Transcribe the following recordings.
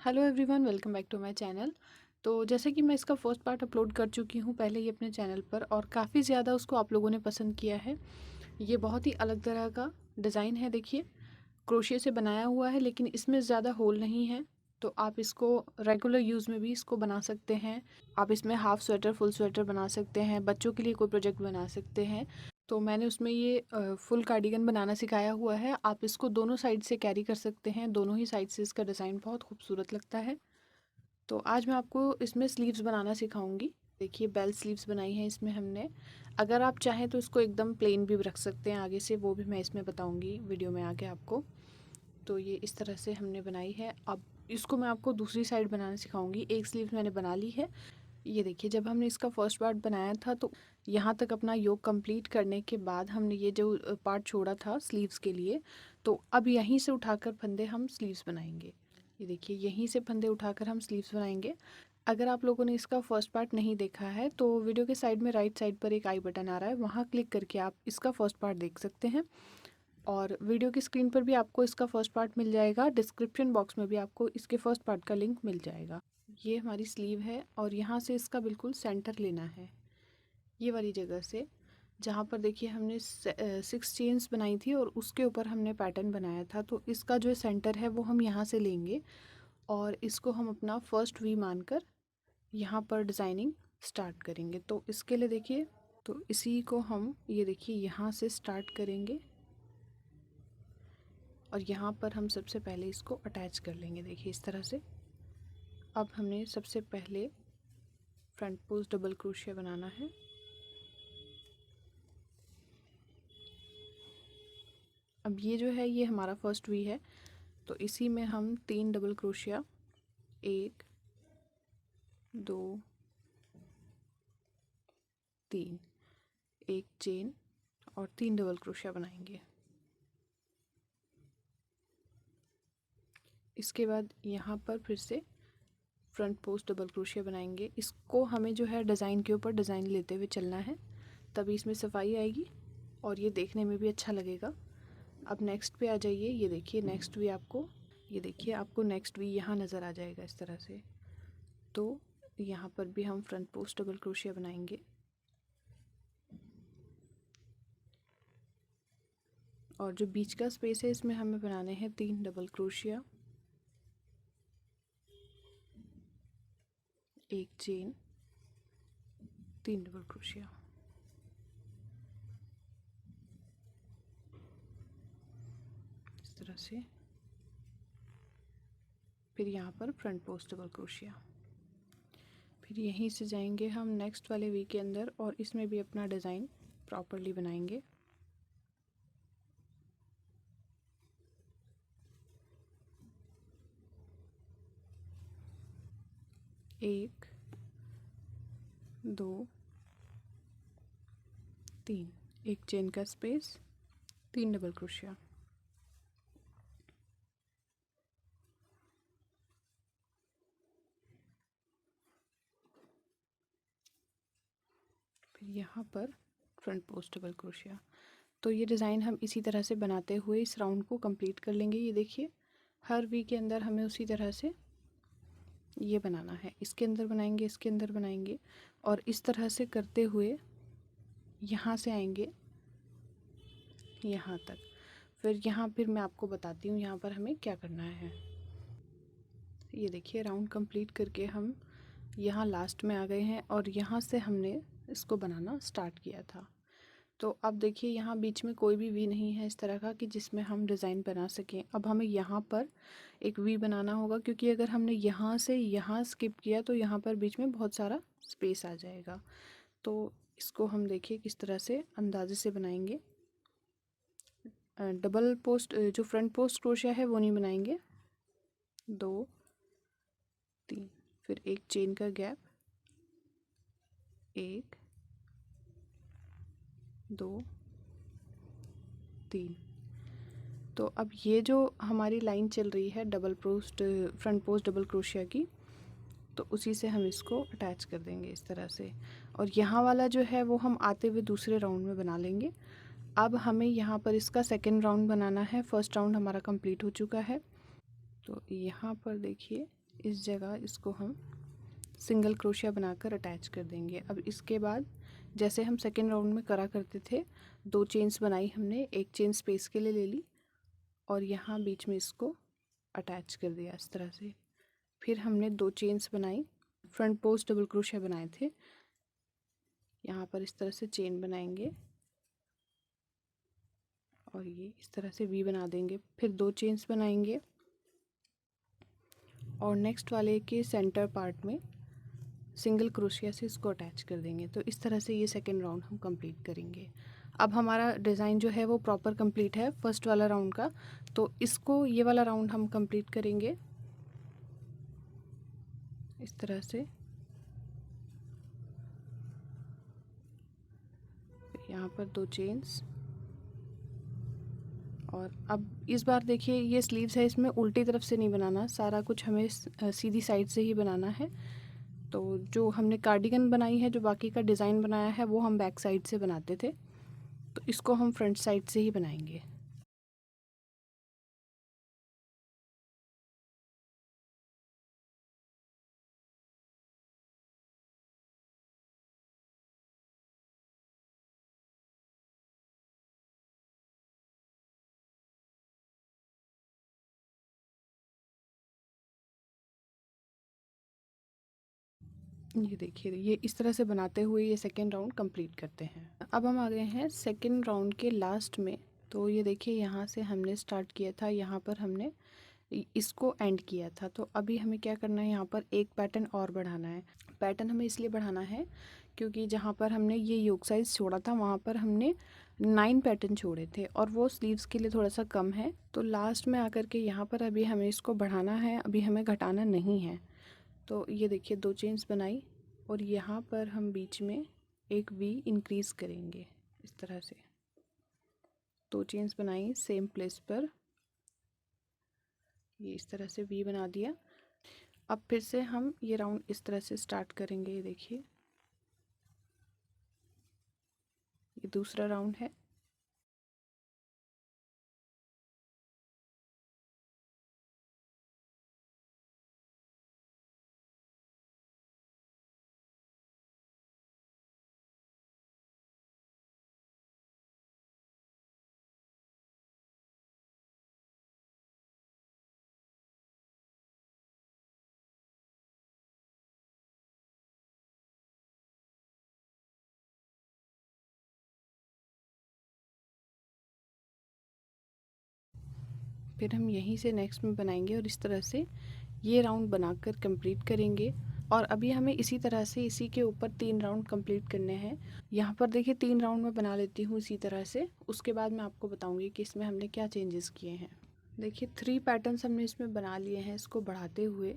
Hello everyone, welcome back to my channel. तो जैसे कि मैं इसका फर्स्ट पार्ट अपलोड कर चुकी हूँ पहले ही अपने चैनल पर, और काफ़ी ज़्यादा उसको आप लोगों ने पसंद किया है। ये बहुत ही अलग तरह का डिज़ाइन है। देखिए, क्रोशिया से बनाया हुआ है, लेकिन इसमें ज़्यादा होल नहीं है। तो आप इसको रेगुलर यूज़ में भी इसको बना सकते हैं। आप इसमें हाफ स्वेटर, फुल स्वेटर बना सकते हैं। बच्चों के लिए कोई प्रोजेक्ट बना सकते हैं। तो मैंने उसमें ये फुल कार्डिगन बनाना सिखाया हुआ है। आप इसको दोनों साइड से कैरी कर सकते हैं। दोनों ही साइड से इसका डिज़ाइन बहुत खूबसूरत लगता है। तो आज मैं आपको इसमें स्लीव्स बनाना सिखाऊंगी। देखिए, बेल स्लीव्स बनाई हैं इसमें हमने। अगर आप चाहें तो इसको एकदम प्लेन भी रख सकते हैं आगे से, वो भी मैं इसमें बताऊंगी वीडियो में आगे आपको। तो ये इस तरह से हमने बनाई है। अब इसको मैं आपको दूसरी साइड बनाना सिखाऊंगी। एक स्लीव मैंने बना ली है। ये देखिए, जब हमने इसका फर्स्ट पार्ट बनाया था तो यहाँ तक अपना योग कंप्लीट करने के बाद हमने ये जो पार्ट छोड़ा था स्लीव्स के लिए, तो अब यहीं से उठाकर फंदे हम स्लीव्स बनाएंगे। ये देखिए, यहीं से फंदे उठाकर हम स्लीव्स बनाएंगे। अगर आप लोगों ने इसका फर्स्ट पार्ट नहीं देखा है तो वीडियो के साइड में राइट साइड पर एक आई बटन आ रहा है, वहाँ क्लिक करके आप इसका फर्स्ट पार्ट देख सकते हैं। और वीडियो की स्क्रीन पर भी आपको इसका फर्स्ट पार्ट मिल जाएगा। डिस्क्रिप्शन बॉक्स में भी आपको इसके फर्स्ट पार्ट का लिंक मिल जाएगा। ये हमारी स्लीव है और यहाँ से इसका बिल्कुल सेंटर लेना है, ये वाली जगह से, जहाँ पर देखिए हमने 6 चेन्स बनाई थी और उसके ऊपर हमने पैटर्न बनाया था। तो इसका जो सेंटर है वो हम यहाँ से लेंगे और इसको हम अपना फर्स्ट वी मानकर यहाँ पर डिज़ाइनिंग स्टार्ट करेंगे। तो इसके लिए देखिए, तो इसी को हम ये देखिए यहाँ से स्टार्ट करेंगे और यहाँ पर हम सबसे पहले इसको अटैच कर लेंगे। देखिए इस तरह से। अब हमने सबसे पहले फ्रंट पोस्ट डबल क्रोशिया बनाना है। अब ये जो है ये हमारा फर्स्ट वी है, तो इसी में हम 3 डबल क्रोशिया, 1 2 3, एक चेन और 3 डबल क्रोशिया बनाएंगे। इसके बाद यहाँ पर फिर से फ्रंट पोस्ट डबल क्रोशिया बनाएंगे। इसको हमें जो है डिज़ाइन के ऊपर डिज़ाइन लेते हुए चलना है, तभी इसमें सफाई आएगी और ये देखने में भी अच्छा लगेगा। अब नेक्स्ट पे आ जाइए। ये देखिए नेक्स्ट भी आपको, ये देखिए आपको नेक्स्ट भी यहाँ नज़र आ जाएगा इस तरह से। तो यहाँ पर भी हम फ्रंट पोस्ट डबल क्रोशिया बनाएंगे और जो बीच का स्पेस है इसमें हमें बनाने हैं 3 डबल क्रोशिया, एक चेन, 3 डबल क्रोशिया। इस तरह से। फिर यहाँ पर फ्रंट पोस्ट डबल क्रोशिया। फिर यहीं से जाएंगे हम नेक्स्ट वाले वी के अंदर और इसमें भी अपना डिज़ाइन प्रॉपरली बनाएंगे। एक, 2, 3, एक चेन का स्पेस, 3 डबल क्रोशिया। फिर यहाँ पर फ्रंट पोस्ट डबल क्रोशिया। तो ये डिज़ाइन हम इसी तरह से बनाते हुए इस राउंड को कंप्लीट कर लेंगे। ये देखिए, हर वी के अंदर हमें उसी तरह से ये बनाना है। इसके अंदर बनाएंगे, इसके अंदर बनाएंगे और इस तरह से करते हुए यहाँ से आएंगे यहाँ तक। फिर यहाँ फिर मैं आपको बताती हूँ यहाँ पर हमें क्या करना है। ये देखिए, राउंड कंप्लीट करके हम यहाँ लास्ट में आ गए हैं और यहाँ से हमने इसको बनाना स्टार्ट किया था। तो अब देखिए, यहाँ बीच में कोई भी वी नहीं है इस तरह का कि जिसमें हम डिज़ाइन बना सकें। अब हमें यहाँ पर एक वी बनाना होगा, क्योंकि अगर हमने यहाँ से यहाँ स्किप किया तो यहाँ पर बीच में बहुत सारा स्पेस आ जाएगा। तो इसको हम देखिए किस तरह से अंदाजे से बनाएंगे। डबल पोस्ट जो फ्रंट पोस्ट क्रोशिया है वो नहीं बनाएंगे। 2, 3, फिर एक चेन का गैप, 1, 2, 3। तो अब ये जो हमारी लाइन चल रही है double post front post double crochet की, तो उसी से हम इसको अटैच कर देंगे इस तरह से। और यहाँ वाला जो है वो हम आते हुए दूसरे राउंड में बना लेंगे। अब हमें यहाँ पर इसका सेकेंड राउंड बनाना है। फर्स्ट राउंड हमारा कंप्लीट हो चुका है। तो यहाँ पर देखिए, इस जगह इसको हम सिंगल क्रोशिया बनाकर अटैच कर देंगे। अब इसके बाद जैसे हम सेकेंड राउंड में करा करते थे, 2 चेन्स बनाई हमने, एक चेन स्पेस के लिए ले ली और यहाँ बीच में इसको अटैच कर दिया इस तरह से। फिर हमने 2 चेन्स बनाई, फ्रंट पोस्ट डबल क्रोशिया बनाए थे, यहाँ पर इस तरह से चेन बनाएंगे और ये इस तरह से वी बना देंगे। फिर 2 चेन्स बनाएंगे और नेक्स्ट वाले के सेंटर पार्ट में सिंगल क्रोशिया से इसको अटैच कर देंगे। तो इस तरह से ये सेकेंड राउंड हम कंप्लीट करेंगे। अब हमारा डिज़ाइन जो है वो प्रॉपर कंप्लीट है फर्स्ट वाला राउंड का, तो इसको ये वाला राउंड हम कंप्लीट करेंगे इस तरह से। यहाँ पर 2 चेन्स और अब इस बार देखिए ये स्लीव्स है, इसमें उल्टी तरफ से नहीं बनाना, सारा कुछ हमें सीधी साइड से ही बनाना है। तो जो हमने कार्डिगन बनाई है, जो बाकी का डिज़ाइन बनाया है वो हम बैक साइड से बनाते थे, तो इसको हम फ्रंट साइड से ही बनाएंगे। ये देखिए ये इस तरह से बनाते हुए ये सेकेंड राउंड कंप्लीट करते हैं। अब हम आ गए हैं सेकेंड राउंड के लास्ट में। तो ये देखिए यहाँ से हमने स्टार्ट किया था, यहाँ पर हमने इसको एंड किया था। तो अभी हमें क्या करना है, यहाँ पर एक पैटर्न और बढ़ाना है। पैटर्न हमें इसलिए बढ़ाना है क्योंकि जहाँ पर हमने ये योक साइज छोड़ा था वहाँ पर हमने 9 पैटर्न छोड़े थे और वो स्लीव्स के लिए थोड़ा सा कम है। तो लास्ट में आकर के यहाँ पर अभी हमें इसको बढ़ाना है, अभी हमें घटाना नहीं है। तो ये देखिए 2 चेन्स बनाई और यहाँ पर हम बीच में एक वी इंक्रीज़ करेंगे इस तरह से। 2 चेन्स बनाई सेम प्लेस पर, ये इस तरह से वी बना दिया। अब फिर से हम ये राउंड इस तरह से स्टार्ट करेंगे। ये देखिए ये दूसरा राउंड है। फिर हम यहीं से नेक्स्ट में बनाएंगे और इस तरह से ये राउंड बनाकर कंप्लीट करेंगे। और अभी हमें इसी तरह से इसी के ऊपर 3 राउंड कंप्लीट करने हैं। यहाँ पर देखिए 3 राउंड में बना लेती हूँ इसी तरह से, उसके बाद मैं आपको बताऊँगी कि इसमें हमने क्या चेंजेस किए हैं। देखिए 3 पैटर्न्स हमने इसमें बना लिए हैं इसको बढ़ाते हुए।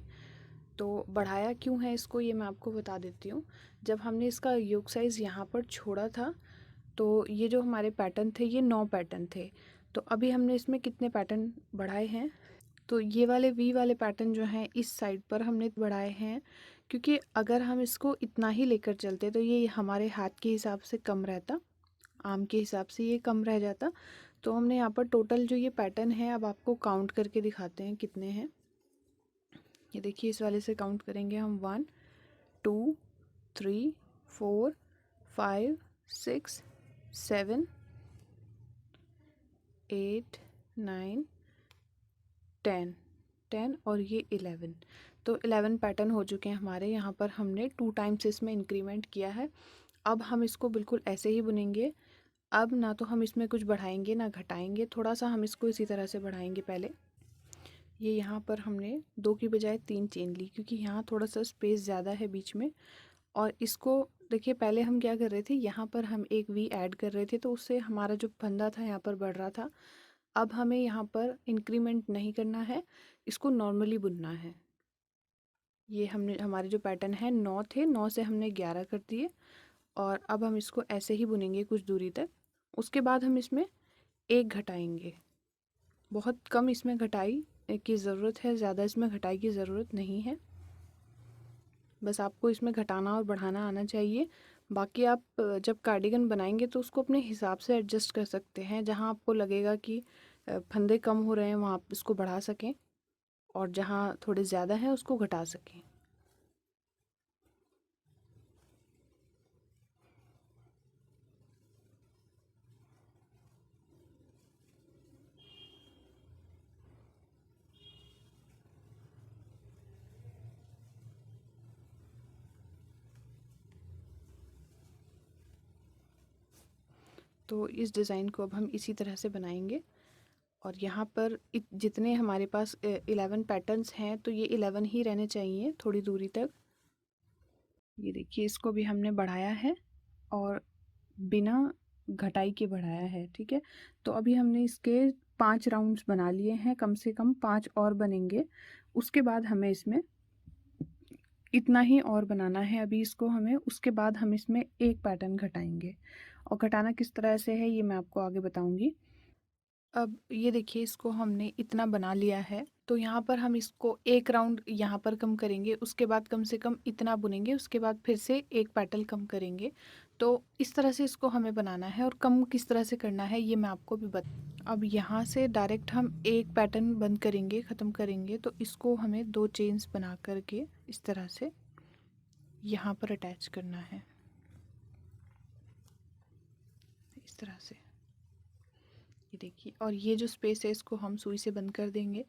तो बढ़ाया क्यों है इसको ये मैं आपको बता देती हूँ। जब हमने इसका योक साइज़ यहाँ पर छोड़ा था तो ये जो हमारे पैटर्न थे ये 9 पैटर्न थे। तो अभी हमने इसमें कितने पैटर्न बढ़ाए हैं, तो ये वाले वी वाले पैटर्न जो हैं इस साइड पर हमने बढ़ाए हैं, क्योंकि अगर हम इसको इतना ही लेकर चलते तो ये हमारे हाथ के हिसाब से कम रहता, आर्म के हिसाब से ये कम रह जाता। तो हमने यहाँ पर टोटल जो ये पैटर्न है, अब आपको काउंट करके दिखाते हैं कितने हैं। ये देखिए इस वाले से काउंट करेंगे हम 1 2 3 4 5 6 7 8 9 10 और ये 11। तो 11 पैटर्न हो चुके हैं हमारे। यहाँ पर हमने 2 टाइम्स इसमें इंक्रीमेंट किया है। अब हम इसको बिल्कुल ऐसे ही बुनेंगे। अब ना तो हम इसमें कुछ बढ़ाएंगे ना घटाएंगे, थोड़ा सा हम इसको इसी तरह से बढ़ाएंगे। पहले ये यहाँ पर हमने 2 की बजाय 3 चेन ली, क्योंकि यहाँ थोड़ा सा स्पेस ज़्यादा है बीच में। और इसको देखिए पहले हम क्या कर रहे थे, यहाँ पर हम एक वी ऐड कर रहे थे तो उससे हमारा जो फंदा था यहाँ पर बढ़ रहा था। अब हमें यहाँ पर इंक्रीमेंट नहीं करना है, इसको नॉर्मली बुनना है। ये हमने हमारे जो पैटर्न है 9 थे, 9 से हमने 11 कर दिए और अब हम इसको ऐसे ही बुनेंगे कुछ दूरी तक। उसके बाद हम इसमें एक घटाएंगे, बहुत कम इसमें घटाई की ज़रूरत है, ज़्यादा इसमें घटाई की ज़रूरत नहीं है। बस आपको इसमें घटाना और बढ़ाना आना चाहिए। बाकी आप जब कार्डिगन बनाएंगे तो उसको अपने हिसाब से एडजस्ट कर सकते हैं। जहाँ आपको लगेगा कि फंदे कम हो रहे हैं वहाँ आप इसको बढ़ा सकें और जहाँ थोड़े ज़्यादा है उसको घटा सकें। तो इस डिज़ाइन को अब हम इसी तरह से बनाएंगे। और यहाँ पर जितने हमारे पास 11 पैटर्न्स हैं तो ये 11 ही रहने चाहिए थोड़ी दूरी तक। ये देखिए इसको भी हमने बढ़ाया है और बिना घटाई के बढ़ाया है, ठीक है। तो अभी हमने इसके 5 राउंड्स बना लिए हैं, कम से कम 5 और बनेंगे। उसके बाद हमें इसमें इतना ही और बनाना है अभी इसको हमें। उसके बाद हम इसमें एक पैटर्न घटाएंगे और घटाना किस तरह से है ये मैं आपको आगे बताऊंगी। अब ये देखिए इसको हमने इतना बना लिया है, तो यहाँ पर हम इसको एक राउंड यहाँ पर कम करेंगे, उसके बाद कम से कम इतना बुनेंगे, उसके बाद फिर से एक पेटल कम करेंगे। तो इस तरह से इसको हमें बनाना है और कम किस तरह से करना है ये मैं आपको भी अब यहाँ से डायरेक्ट हम एक पैटर्न बंद करेंगे, ख़त्म करेंगे। तो इसको हमें 2 चेन्स बना करके इस तरह से यहाँ पर अटैच करना है, इस तरह से। ये देखिए, और ये जो स्पेस है इसको हम सुई से बंद कर देंगे।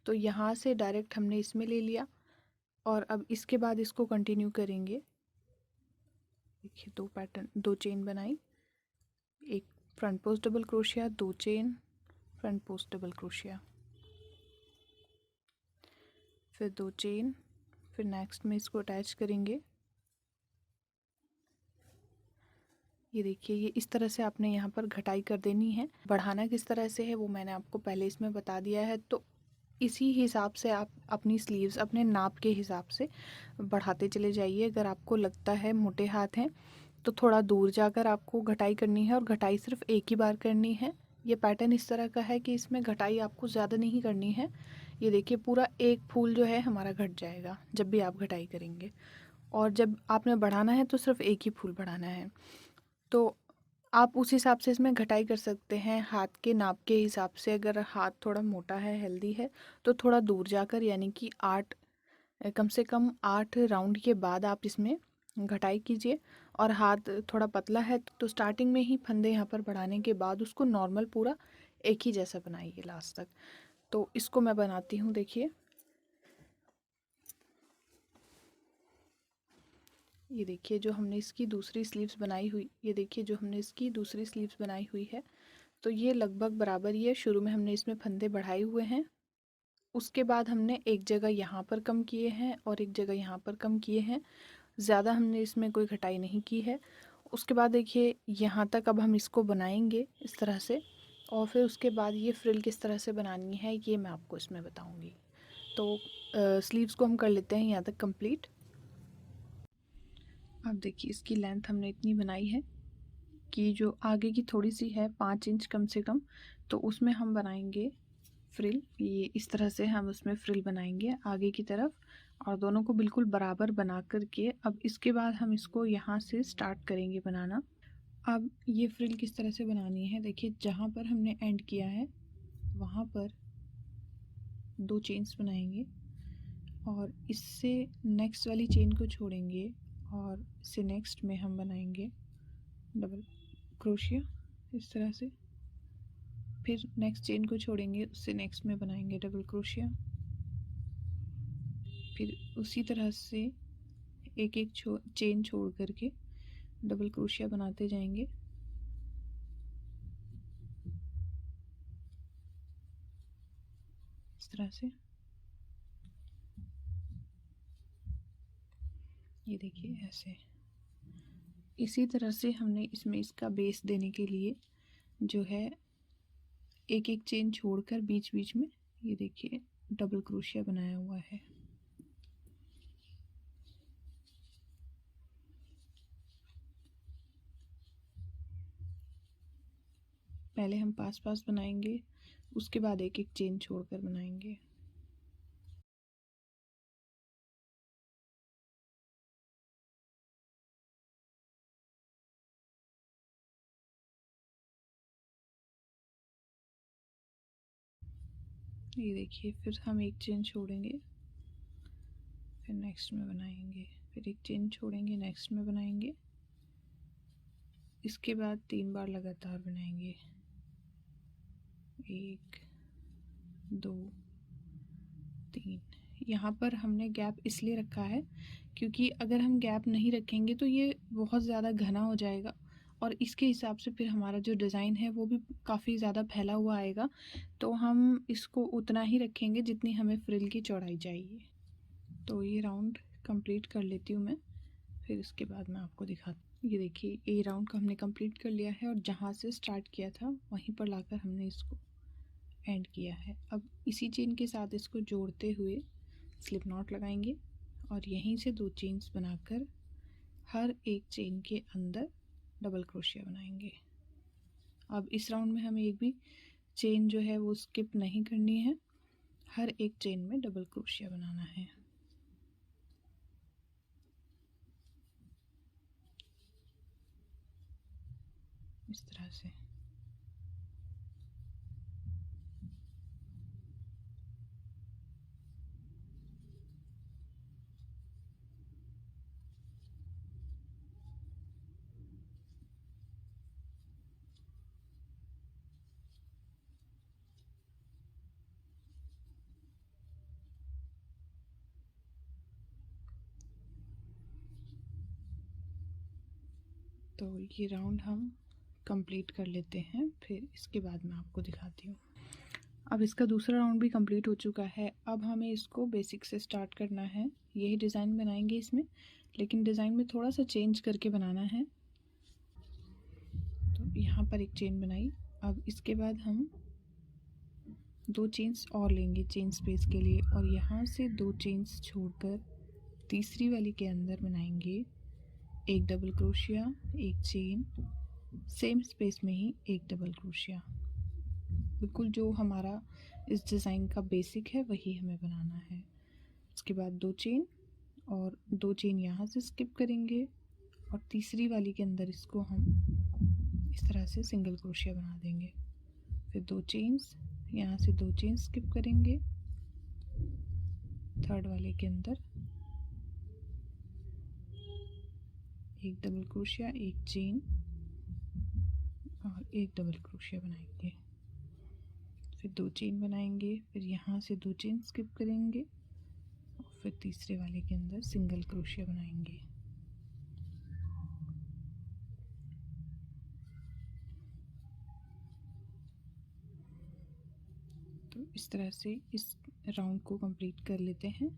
तो यहाँ से डायरेक्ट हमने इसमें ले लिया और अब इसके बाद इसको कंटिन्यू करेंगे। देखिए 2 पैटर्न, 2 चेन बनाई, एक front post double crochet, 2 chain, front post double crochet, फिर 2 चेन, फिर नेक्स्ट में इसको अटैच करेंगे। ये देखिए ये इस तरह से आपने यहाँ पर घटाई कर देनी है। बढ़ाना किस तरह से है वो मैंने आपको पहले इसमें बता दिया है। तो इसी हिसाब से आप अपनी स्लीव्स अपने नाप के हिसाब से बढ़ाते चले जाइए। अगर आपको लगता है मोटे हाथ हैं तो थोड़ा दूर जाकर आपको घटाई करनी है और घटाई सिर्फ एक ही बार करनी है। ये पैटर्न इस तरह का है कि इसमें घटाई आपको ज़्यादा नहीं करनी है। ये देखिए पूरा एक फूल जो है हमारा घट जाएगा जब भी आप घटाई करेंगे, और जब आपने बढ़ाना है तो सिर्फ एक ही फूल बढ़ाना है। तो आप उस हिसाब से इसमें घटाई कर सकते हैं हाथ के नाप के हिसाब से। अगर हाथ थोड़ा मोटा है, हेल्दी है, तो थोड़ा दूर जाकर यानी कि 8 कम से कम 8 राउंड के बाद आप इसमें घटाई कीजिए। और हाथ थोड़ा पतला है तो स्टार्टिंग में ही फंदे यहाँ पर बढ़ाने के बाद उसको नॉर्मल पूरा एक ही जैसा बनाइए लास्ट तक। तो इसको मैं बनाती हूँ, देखिए। ये देखिए जो हमने इसकी दूसरी स्लीव्स बनाई हुई, ये देखिए जो हमने इसकी दूसरी स्लीव्स बनाई हुई है, तो ये लगभग बराबर ही है। शुरू में हमने इसमें फंदे बढ़ाए हुए हैं, उसके बाद हमने एक जगह यहाँ पर कम किए हैं और एक जगह यहाँ पर कम किए हैं। ज़्यादा हमने इसमें कोई घटाई नहीं की है। उसके बाद देखिए यहाँ तक अब हम इसको बनाएंगे इस तरह से, और फिर उसके बाद ये फ्रिल किस तरह से बनानी है ये मैं आपको इसमें बताऊँगी। तो स्लीव्स को हम कर लेते हैं यहाँ तक कंप्लीट। अब देखिए इसकी लेंथ हमने इतनी बनाई है कि जो आगे की थोड़ी सी है 5 इंच कम से कम, तो उसमें हम बनाएंगे फ्रिल। ये इस तरह से हम उसमें फ्रिल बनाएंगे आगे की तरफ, और दोनों को बिल्कुल बराबर बना करके अब इसके बाद हम इसको यहाँ से स्टार्ट करेंगे बनाना। अब ये फ्रिल किस तरह से बनानी है, देखिए जहाँ पर हमने एंड किया है वहाँ पर 2 चेन्स बनाएंगे और इससे नेक्स्ट वाली चेन को छोड़ेंगे और इससे नेक्स्ट में हम बनाएंगे डबल क्रोशिया इस तरह से। फिर नेक्स्ट चेन को छोड़ेंगे, उससे नेक्स्ट में बनाएंगे डबल क्रोशिया। फिर उसी तरह से एक एक चेन छोड़ करके डबल क्रोशिया बनाते जाएंगे इस तरह से। ये देखिए ऐसे। इसी तरह से हमने इसमें इसका बेस देने के लिए जो है एक एक चेन छोड़कर बीच बीच में ये देखिए डबल क्रोशिया बनाया हुआ है। पहले हम पास पास बनाएंगे, उसके बाद एक एक चेन छोड़कर बनाएंगे। ये देखिए, फिर हम एक चेन छोड़ेंगे, फिर नेक्स्ट में बनाएंगे, फिर एक चेन छोड़ेंगे, नेक्स्ट में बनाएंगे, इसके बाद 3 बार लगातार बनाएंगे, 1 2 3। यहाँ पर हमने गैप इसलिए रखा है क्योंकि अगर हम गैप नहीं रखेंगे तो ये बहुत ज़्यादा घना हो जाएगा और इसके हिसाब से फिर हमारा जो डिज़ाइन है वो भी काफ़ी ज़्यादा फैला हुआ आएगा। तो हम इसको उतना ही रखेंगे जितनी हमें फ्रिल की चौड़ाई चाहिए। तो ये राउंड कंप्लीट कर लेती हूँ मैं, फिर इसके बाद मैं आपको दिखाती हूँ। ये देखिए, ये राउंड को हमने कंप्लीट कर लिया है और जहाँ से स्टार्ट किया था वहीं पर लाकर हमने इसको एंड किया है। अब इसी चेन के साथ इसको जोड़ते हुए स्लिप नॉट लगाएंगे और यहीं से 2 चेन्स बनाकर हर एक चेन के अंदर डबल क्रोशिया बनाएंगे। अब इस राउंड में हमें एक भी चेन जो है वो स्किप नहीं करनी है, हर एक चेन में डबल क्रोशिया बनाना है। इस तरह से। तो ये राउंड हम कंप्लीट कर लेते हैं, फिर इसके बाद मैं आपको दिखाती हूँ। अब इसका दूसरा राउंड भी कंप्लीट हो चुका है। अब हमें इसको बेसिक से स्टार्ट करना है। यही डिज़ाइन बनाएंगे इसमें, लेकिन डिज़ाइन में थोड़ा सा चेंज करके बनाना है। तो यहाँ पर एक चेन बनाई। अब इसके बाद हम 2 चेन्स और लेंगे चेन स्पेस के लिए और यहाँ से 2 चेन्स छोड़कर तीसरी वाली के अंदर बनाएंगे एक डबल क्रोशिया, एक चेन, सेम स्पेस में ही एक डबल क्रोशिया। बिल्कुल जो हमारा इस डिज़ाइन का बेसिक है वही हमें बनाना है। इसके बाद 2 चेन और 2 चेन यहाँ से स्किप करेंगे और तीसरी वाली के अंदर इसको हम इस तरह से सिंगल क्रोशिया बना देंगे। फिर 2 चेन्स, यहाँ से 2 चेन स्किप करेंगे, थर्ड वाले के अंदर एक डबल क्रोशिया, एक चेन और एक डबल क्रोशिया बनाएंगे। फिर 2 चेन बनाएंगे, फिर यहाँ से 2 चेन स्किप करेंगे और फिर तीसरे वाले के अंदर सिंगल क्रोशिया बनाएंगे। तो इस तरह से इस राउंड को कंप्लीट कर लेते हैं।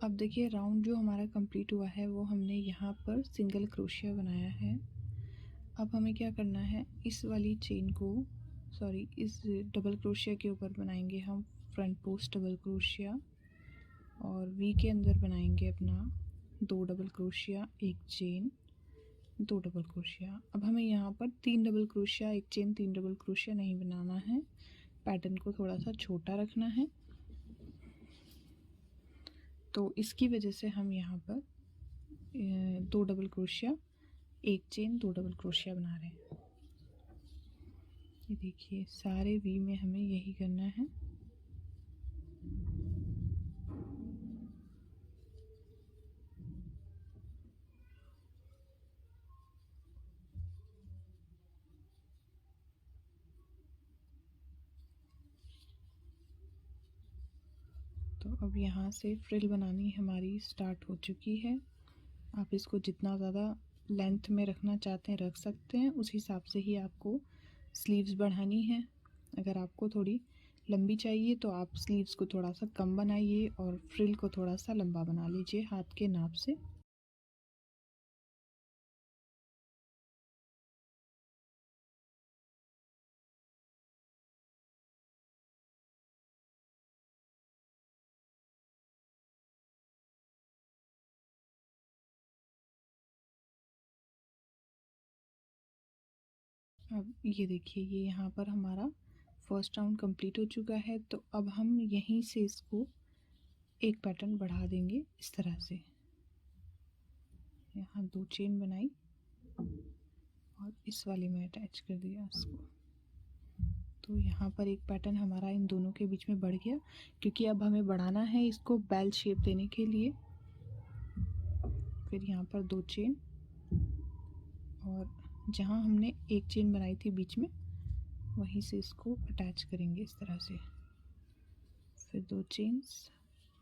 अब देखिए, राउंड जो हमारा कंप्लीट हुआ है वो हमने यहाँ पर सिंगल क्रोशिया बनाया है। अब हमें क्या करना है, इस वाली चेन को इस डबल क्रोशिया के ऊपर बनाएंगे हम फ्रंट पोस्ट डबल क्रोशिया और वी के अंदर बनाएंगे अपना 2 डबल क्रोशिया, एक चेन, 2 डबल क्रोशिया। अब हमें यहाँ पर 3 डबल क्रोशिया, एक चेन, 3 डबल क्रोशिया नहीं बनाना है, पैटर्न को थोड़ा सा छोटा रखना है। तो इसकी वजह से हम यहाँ पर 2 डबल क्रोशिया, एक चेन, 2 डबल क्रोशिया बना रहे हैं। ये देखिए, सारे वी में हमें यही करना है। तो अब यहाँ से फ्रिल बनानी हमारी स्टार्ट हो चुकी है। आप इसको जितना ज़्यादा लेंथ में रखना चाहते हैं रख सकते हैं, उस हिसाब से ही आपको स्लीव्स बढ़ानी है। अगर आपको थोड़ी लंबी चाहिए तो आप स्लीव्स को थोड़ा सा कम बनाइए और फ्रिल को थोड़ा सा लंबा बना लीजिए हाथ के नाप से। अब ये देखिए, ये यहाँ पर हमारा फर्स्ट राउंड कंप्लीट हो चुका है। तो अब हम यहीं से इसको एक पैटर्न बढ़ा देंगे इस तरह से। यहाँ 2 चेन बनाई और इस वाले में अटैच कर दिया इसको। तो यहाँ पर एक पैटर्न हमारा इन दोनों के बीच में बढ़ गया, क्योंकि अब हमें बढ़ाना है इसको बेल शेप देने के लिए। फिर यहाँ पर 2 चेन, और जहाँ हमने एक चेन बनाई थी बीच में वहीं से इसको अटैच करेंगे इस तरह से। फिर 2 चेन्स,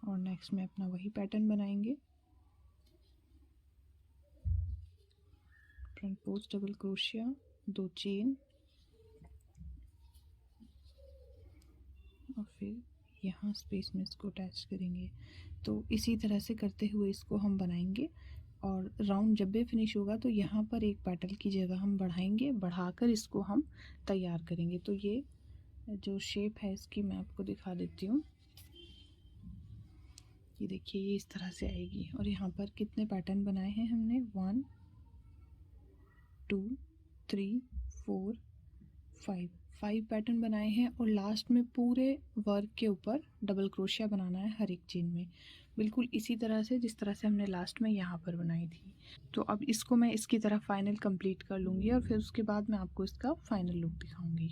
और नेक्स्ट में अपना वही पैटर्न बनाएंगे। Front post double crochet, 2 chain, और फिर यहाँ स्पेस में इसको अटैच करेंगे। तो इसी तरह से करते हुए इसको हम बनाएंगे, और राउंड जब भी फिनिश होगा तो यहाँ पर एक पेटल की जगह हम बढ़ाएंगे, बढ़ाकर इसको हम तैयार करेंगे। तो ये जो शेप है इसकी मैं आपको दिखा देती हूँ। ये देखिए, ये इस तरह से आएगी। और यहाँ पर कितने पैटर्न बनाए हैं हमने, 1 2 3 4 5 पैटर्न बनाए हैं, और लास्ट में पूरे वर्क के ऊपर डबल क्रोशिया बनाना है हर एक चेन में, बिल्कुल इसी तरह से जिस तरह से हमने लास्ट में यहाँ पर बनाई थी। तो अब इसको मैं इसकी तरह फाइनल कंप्लीट कर लूँगी, और फिर उसके बाद मैं आपको इसका फाइनल लुक दिखाऊंगी।